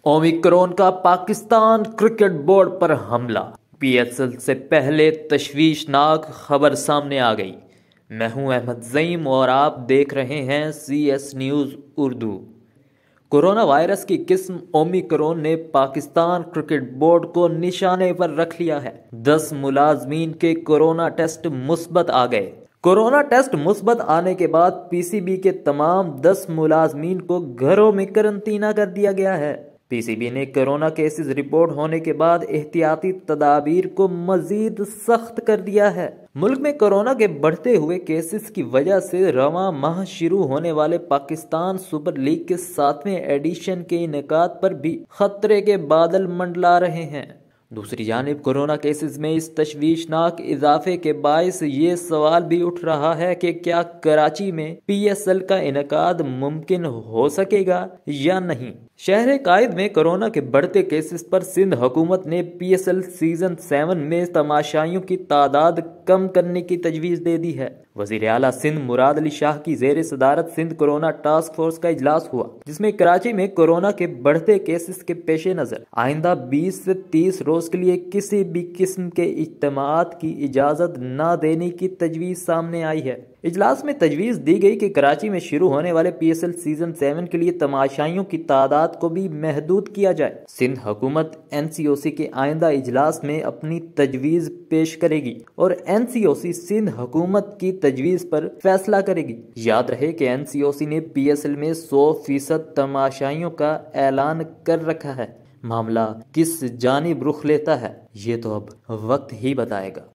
Omicron کا Pakistan cricket board پر حملہ، P S L سے پہلے تشویشناک خبر سامنے آ گئی۔ میں ہوں احمد زعیم اور آپ دیکھ رہے ہیں C S news Urdu. Corona virus کی قسم اومیکرون نے پاکستان کرکٹ بورڈ کو نشانے پر رکھ لیا ہے۔ 10 ملازمین کے کورونا ٹیسٹ مثبت آ گئے۔ کورونا ٹیسٹ مثبت آنے کے بعد پی سی بی کے تمام 10 ملازمین کو گھروں میں قرنطینہ کر دیا گیا ہے۔ پی سی بی نے کورونا کیسز رپورٹ ہونے کے بعد احتیاطی تدابیر کو مزید سخت کر دیا ہے۔ ملک میں کورونا کے بڑھتے ہوئے کیسز کی وجہ سے رواں ماہ شروع ہونے والے پاکستان سپر لیگ کے 7ویں ایڈیشن کے انعقاد پر بھی خطرے کے بادل منڈلا رہے ہیں۔ دوسری جانب کورونا کیسز میں اس تشویشناک اضافے کے باعث یہ سوال بھی اٹھ رہا ہے کہ کیا کراچی میں پی ایس ایل کا انعقاد ممکن ہو سکے گا یا نہیں۔ شہر قائد میں کورونا کے بڑھتے کیسز پر سندھ حکومت نے پی ایس ایل سیزن 7 میں تماشائیوں کی تعداد کم کرنے کی تجویز دے دی ہے۔ وزیر اعلیٰ سندھ مراد علی شاہ کی زیر صدارت سندھ کورونا ٹاسک فورس کا اجلاس ہوا، جس میں کراچی میں کورونا کے بڑھتے کیسز کے پیش نظر آئندہ 20 سے 30 روز کے لیے کسی بھی قسم کے اجتماعات کی اجازت نہ دینے کی تجویز سامنے آئی ہے۔ اجلاس میں تجویز دی گئی کہ کراچی میں شروع ہونے والے پی ایس ایل سیزن 7 کے لیے تماشائیوں کی تعداد کو بھی محدود کیا جائے۔ سندھ حکومت این سی او سی کے آئندہ اجلاس میں اپنی تجویز پیش کرے گی اور این سی او سی سندھ حکومت کی تجویز پر فیصلہ کرے گی۔ یاد رہے کہ این سی او سی نے پی ایس ایل میں 100% تماشائیوں کا اعلان کر رکھا ہے۔ معاملہ کس جانب رخ لیتا ہے یہ تو اب وقت ہی بتائے گا۔